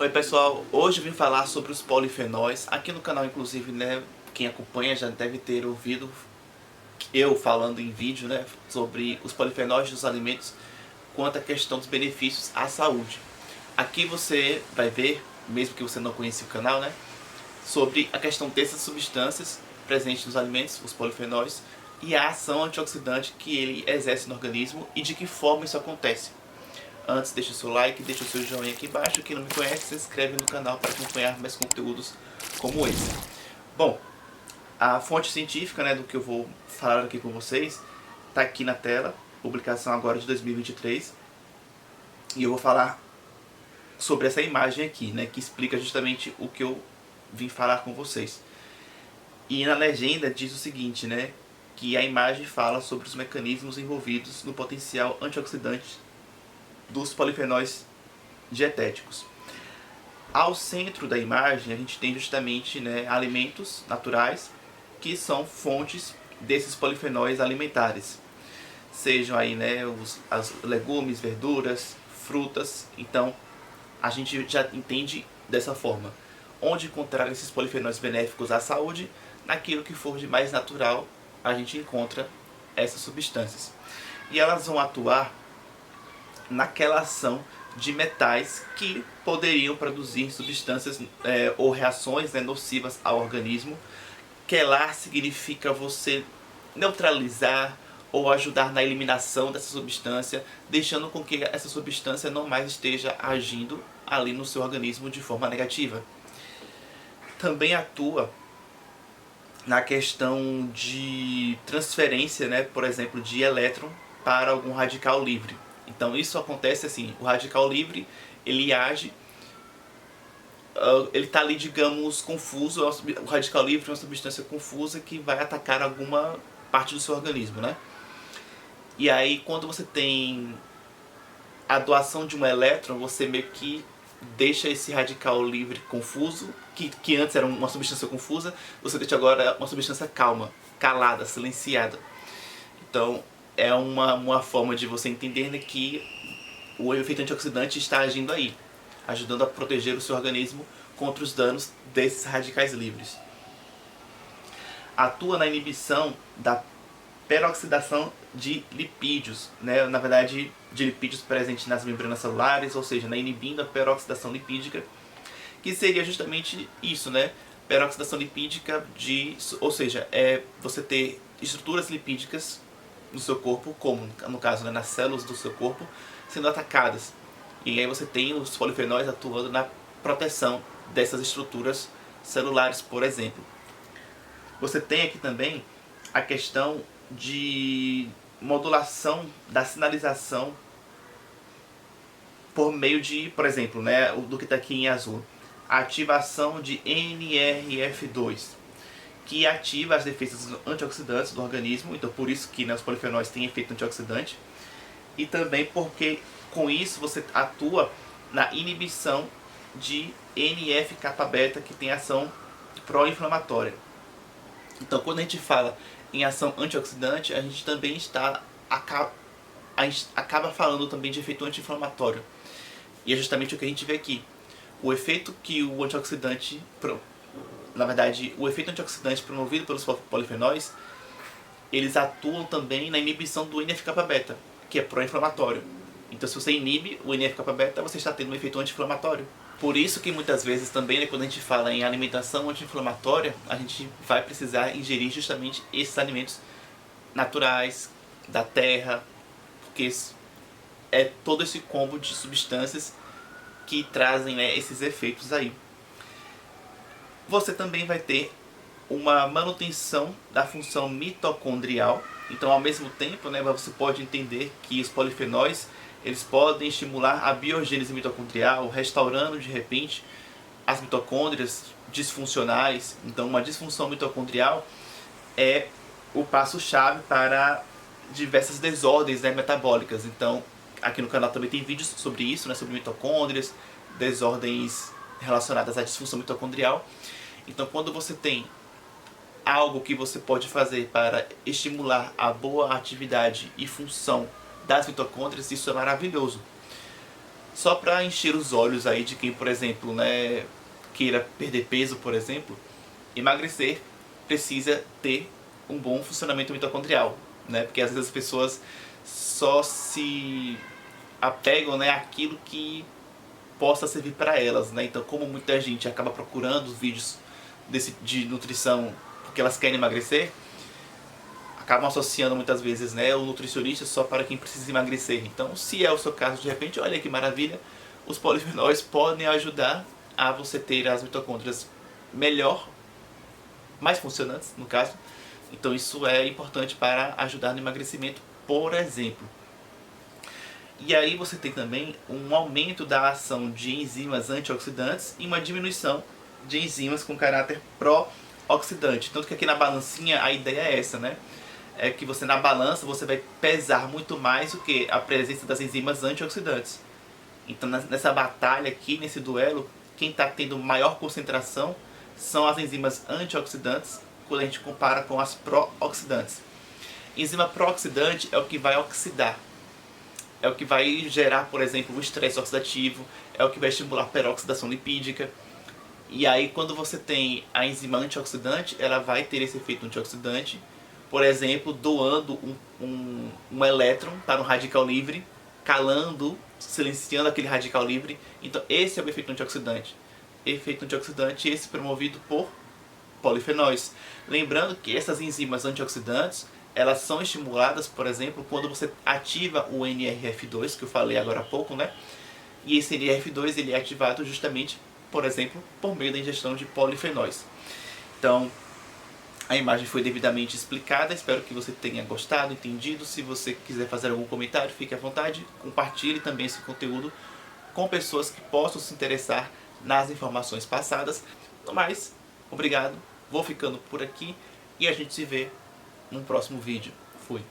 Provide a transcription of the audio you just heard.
Oi pessoal, hoje eu vim falar sobre os polifenóis. Aqui no canal, inclusive, né, quem acompanha já deve ter ouvido eu falando em vídeo, né, sobre os polifenóis dos alimentos quanto à questão dos benefícios à saúde. Aqui você vai ver, mesmo que você não conheça o canal, né, sobre a questão dessas substâncias presentes nos alimentos, os polifenóis, e a ação antioxidante que ele exerce no organismo e de que forma isso acontece. Antes, deixa o seu like, deixa o seu joinha aqui embaixo. Quem não me conhece, se inscreve no canal para acompanhar mais conteúdos como esse. Bom, a fonte científica, né, do que eu vou falar aqui com vocês está aqui na tela, publicação agora de 2023. E eu vou falar sobre essa imagem aqui, né, que explica justamente o que eu vim falar com vocês. E na legenda diz o seguinte, né, que a imagem fala sobre os mecanismos envolvidos no potencial antioxidante dos polifenóis dietéticos. Ao centro da imagem a gente tem justamente, né, alimentos naturais que são fontes desses polifenóis alimentares. Sejam aí, né, as legumes, verduras, frutas. Então a gente já entende dessa forma. Onde encontrar esses polifenóis benéficos à saúde? Naquilo que for de mais natural a gente encontra essas substâncias. E elas vão atuar naquela ação de metais que poderiam produzir substâncias ou reações, né, nocivas ao organismo. Quelar significa você neutralizar ou ajudar na eliminação dessa substância, deixando com que essa substância não mais esteja agindo ali no seu organismo de forma negativa. Também atua na questão de transferência, né, por exemplo, de elétron para algum radical livre. Então isso acontece assim, o radical livre, ele age, ele está ali, digamos, confuso. O radical livre é uma substância confusa que vai atacar alguma parte do seu organismo, né? E aí quando você tem a doação de um elétron, você meio que deixa esse radical livre confuso, que antes era uma substância confusa, você deixa agora uma substância calma, calada, silenciada. Então é uma forma de você entender, né, que o efeito antioxidante está agindo aí, ajudando a proteger o seu organismo contra os danos desses radicais livres. Atua na inibição da peroxidação de lipídios, né? Na verdade, de lipídios presentes nas membranas celulares, ou seja, inibindo a peroxidação lipídica, que seria justamente isso, né? Peroxidação lipídica, ou seja, é você ter estruturas lipídicas no seu corpo, como no caso, né, nas células do seu corpo, sendo atacadas. E aí você tem os polifenóis atuando na proteção dessas estruturas celulares, por exemplo. Você tem aqui também a questão de modulação da sinalização por meio de, por exemplo, né, do que está aqui em azul, a ativação de NRF2, que ativa as defesas antioxidantes do organismo. Então por isso que, né, os polifenóis têm efeito antioxidante. E também porque com isso você atua na inibição de NF-kappa-beta, que tem ação pró-inflamatória. Então quando a gente fala em ação antioxidante, a gente também acaba falando também de efeito anti-inflamatório. E é justamente o que a gente vê aqui. O efeito que o antioxidante, na verdade, o efeito antioxidante promovido pelos polifenóis, eles atuam também na inibição do NF-kappa-beta, que é pró-inflamatório. Então se você inibe o NF-kappa-beta, você está tendo um efeito anti-inflamatório. Por isso que muitas vezes também, né, quando a gente fala em alimentação anti-inflamatória, a gente vai precisar ingerir justamente esses alimentos naturais, da terra, porque é todo esse combo de substâncias que trazem, né, esses efeitos aí. Você também vai ter uma manutenção da função mitocondrial. Então ao mesmo tempo, né, você pode entender que os polifenóis, eles podem estimular a biogênese mitocondrial, restaurando de repente as mitocôndrias disfuncionais. Então uma disfunção mitocondrial é o passo-chave para diversas desordens, né, metabólicas. Então aqui no canal também tem vídeos sobre isso, né, sobre mitocôndrias, desordens relacionadas à disfunção mitocondrial. Então quando você tem algo que você pode fazer para estimular a boa atividade e função das mitocôndrias, isso é maravilhoso. só para encher os olhos aí de quem, por exemplo, né, queira perder peso, por exemplo. Emagrecer precisa ter um bom funcionamento mitocondrial, né? Porque às vezes as pessoas só se apegam, né, àquilo que possa servir para elas, né? Então, como muita gente acaba procurando vídeos de nutrição porque elas querem emagrecer, acabam associando muitas vezes, né, o nutricionista só para quem precisa emagrecer. Então, se é o seu caso, de repente, olha que maravilha, os polifenóis podem ajudar a você ter as mitocôndrias melhor, mais funcionantes, no caso. Então, isso é importante para ajudar no emagrecimento, por exemplo. E aí você tem também um aumento da ação de enzimas antioxidantes e uma diminuição de enzimas com caráter pró-oxidante. Tanto que aqui na balancinha a ideia é essa, né? É que você na balança você vai pesar muito mais o que? A presença das enzimas antioxidantes. Então nessa batalha aqui, nesse duelo, quem está tendo maior concentração são as enzimas antioxidantes quando a gente compara com as pró-oxidantes. Enzima pró-oxidante é o que vai oxidar. É o que vai gerar, por exemplo, o estresse oxidativo, é o que vai estimular a peroxidação lipídica. E aí, quando você tem a enzima antioxidante, ela vai ter esse efeito antioxidante, por exemplo, doando um elétron para um radical livre, calando, silenciando aquele radical livre. Então, esse é o efeito antioxidante. Efeito antioxidante esse promovido por polifenóis. Lembrando que essas enzimas antioxidantes, elas são estimuladas, por exemplo, quando você ativa o NRF2, que eu falei agora há pouco, né? E esse NRF2 ele é ativado justamente, por exemplo, por meio da ingestão de polifenóis. Então, a imagem foi devidamente explicada, espero que você tenha gostado, entendido. Se você quiser fazer algum comentário, fique à vontade. Compartilhe também esse conteúdo com pessoas que possam se interessar nas informações passadas. No mais, obrigado, vou ficando por aqui e a gente se vê num próximo vídeo. Fui!